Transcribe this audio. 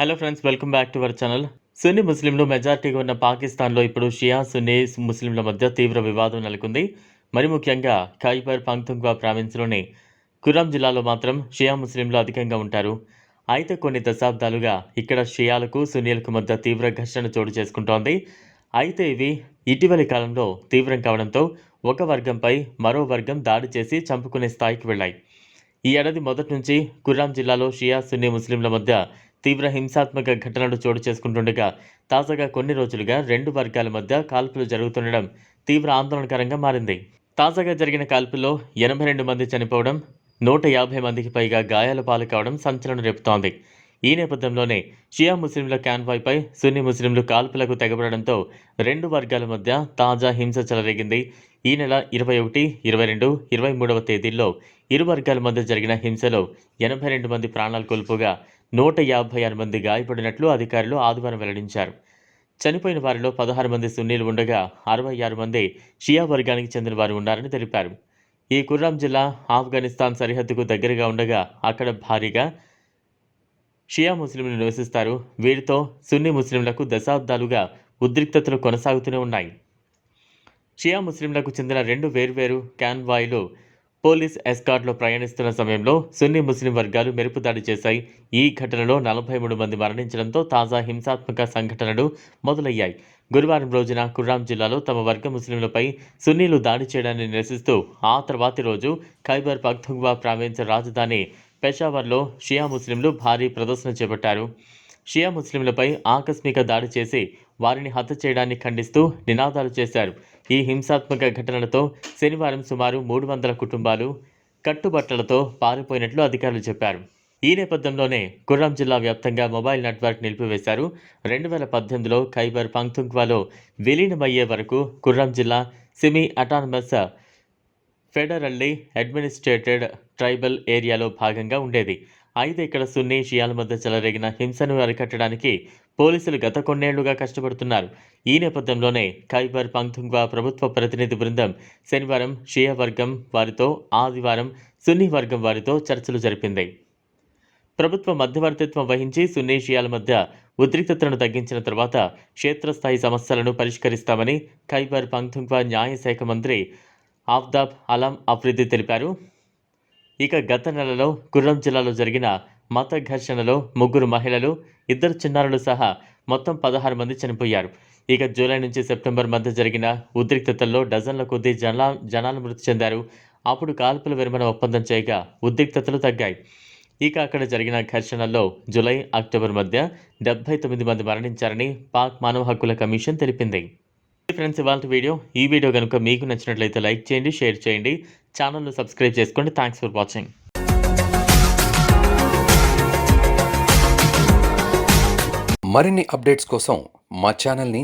Hello friends, welcome back to our channel. సున్నీ ముస్లింలు మెజారిటీగా ఉన్న పాకిస్తాన్లో ఇప్పుడు షియా సున్నీ ముస్లింల మధ్య తీవ్ర వివాదం నెలకొంది. మరి ముఖ్యంగా ఖైబర్ పఖ్తుంఖ్వా ప్రావిన్స్లోని కురామ్ జిల్లాలో మాత్రం షియా ముస్లింలు అధికంగా ఉంటారు. అయితే కొన్ని దశాబ్దాలుగా ఇక్కడ షియాలకు సున్నీలకు మధ్య తీవ్ర ఘర్షణ చోటు చేసుకుంటోంది. అయితే ఇవి ఇటీవలి కాలంలో తీవ్రం కావడంతో ఒక వర్గంపై మరో వర్గం దాడి చేసి చంపుకునే స్థాయికి వెళ్ళాయి. ఈ ఏడాది మొదటి నుంచి కురామ్ జిల్లాలో షియా సున్నీ ముస్లింల మధ్య తీవ్ర హింసాత్మక ఘటనలు చోటు చేసుకుంటుండగా తాజాగా కొన్ని రోజులుగా రెండు వర్గాల మధ్య కాల్పులు జరుగుతుండడం తీవ్ర ఆందోళనకరంగా మారింది. తాజాగా జరిగిన కాల్పుల్లో 82 మంది చనిపోవడం, 150 మందికి పైగా గాయాల పాలు కావడం సంచలనం రేపుతోంది. ఈ నేపథ్యంలోనే షియా ముస్లింల కాన్వాయ్పై సున్నీ ముస్లింలు కాల్పులకు తెగబడడంతో రెండు వర్గాల మధ్య తాజా హింస చెలరేగింది. ఈ నెల 21, 22, 23వ తేదీల్లో ఇరు వర్గాల మధ్య జరిగిన హింసలో 82 మంది ప్రాణాలు కోల్పోగా 156 మంది గాయపడినట్లు అధికారులు ఆదివారం వెల్లడించారు. చనిపోయిన వారిలో 16 మంది సున్నీలు ఉండగా 66 మంది షియా వర్గానికి చెందిన వారు ఉన్నారని తెలిపారు. ఈ కుర్రామ్ జిల్లా ఆఫ్ఘనిస్తాన్ సరిహద్దుకు దగ్గరగా ఉండగా అక్కడ భారీగా షియా ముస్లింలు నివసిస్తారు. వీరితో సున్నీ ముస్లింలకు దశాబ్దాలుగా ఉద్రిక్తతలు కొనసాగుతూనే ఉన్నాయి. షియా ముస్లింలకు చెందిన రెండు వేర్వేరు కాన్వాయ్లు పోలీస్ ఎస్కార్ట్లో ప్రయాణిస్తున్న సమయంలో సున్నీ ముస్లిం వర్గాలు మెరుపుదాడి చేశాయి. ఈ ఘటనలో 43 మంది మరణించడంతో తాజా హింసాత్మక సంఘటనలు మొదలయ్యాయి. గురువారం రోజున కుర్రామ్ జిల్లాలో తమ వర్గ ముస్లింలపై సున్నీలు దాడి చేయడాన్ని నిరసిస్తూ ఆ తర్వాతి రోజు ఖైబర్ పఖ్తుంఖ్వా ప్రావిన్స్ రాజధాని పెషావర్లో షియా ముస్లింలు భారీ ప్రదర్శన చేపట్టారు. షియా ముస్లింలపై ఆకస్మిక దాడి చేసి వారిని హత్య చేయడాన్ని ఖండిస్తూ నినాదాలు చేశారు. ఈ హింసాత్మక ఘటనలతో శనివారం సుమారు 300 కుటుంబాలు కట్టుబట్టలతో పారిపోయినట్లు అధికారులు చెప్పారు. ఈ నేపథ్యంలోనే కుర్రామ్ జిల్లా వ్యాప్తంగా మొబైల్ నెట్వర్క్ నిలిపివేశారు. 2018లో ఖైబర్ పఖ్తుంఖ్వాలో విలీనమయ్యే వరకు కుర్రామ్ జిల్లా సెమీ అటానమస్ ఫెడరల్లీ అడ్మినిస్ట్రేటెడ్ ట్రైబల్ ఏరియాలో భాగంగా ఉండేది. అయితే ఇక్కడ సున్నీ షియాల మధ్య చెలరేగిన హింసను అరికట్టడానికి పోలీసులు గత కొన్నేళ్లుగా కష్టపడుతున్నారు. ఈ నేపథ్యంలోనే ఖైబర్ పఖ్తుంఖ్వా ప్రభుత్వ ప్రతినిధి బృందం శనివారం షియా వర్గం వారితో, ఆదివారం సున్నీ వర్గం వారితో చర్చలు జరిపింది. ప్రభుత్వ మధ్యవర్తిత్వం వహించి సున్నీ షియాల మధ్య ఉద్రిక్తతను తగ్గించిన తర్వాత క్షేత్రస్థాయి సమస్యలను పరిష్కరిస్తామని ఖైబర్ పఖ్తుంఖ్వా న్యాయశాఖ మంత్రి ఆఫ్తాబ్ అలం అఫ్రిది తెలిపారు. ఇక గత నెలలో కుర్రామ్ జిల్లాలో జరిగిన మత ఘర్షణలో 3 మహిళలు, 2 చిన్నారులు సహా మొత్తం 16 మంది చనిపోయారు. ఇక జూలై నుంచి సెప్టెంబర్ మధ్య జరిగిన ఉద్రిక్తతల్లో డజన్ల కొద్దీ జనాలు మృతి చెందారు. అప్పుడు కాల్పుల విరమణ ఒప్పందం చేయగా ఉద్రిక్తతలు తగ్గాయి. ఇక అక్కడ జరిగిన ఘర్షణల్లో జూలై, అక్టోబర్ మధ్య 79 మంది మరణించారని పాక్ మానవ హక్కుల కమిషన్ తెలిపింది. ఫ్రెండ్స్, ఇవాళ వీడియో ఈ వీడియో కనుక మీకు నచ్చినట్లయితే లైక్ చేయండి, షేర్ చేయండి, ఛానల్ను సబ్స్క్రైబ్ చేసుకోండి. Thanks for watching. మరిన్ని అప్డేట్స్ కోసం మా ఛానల్ని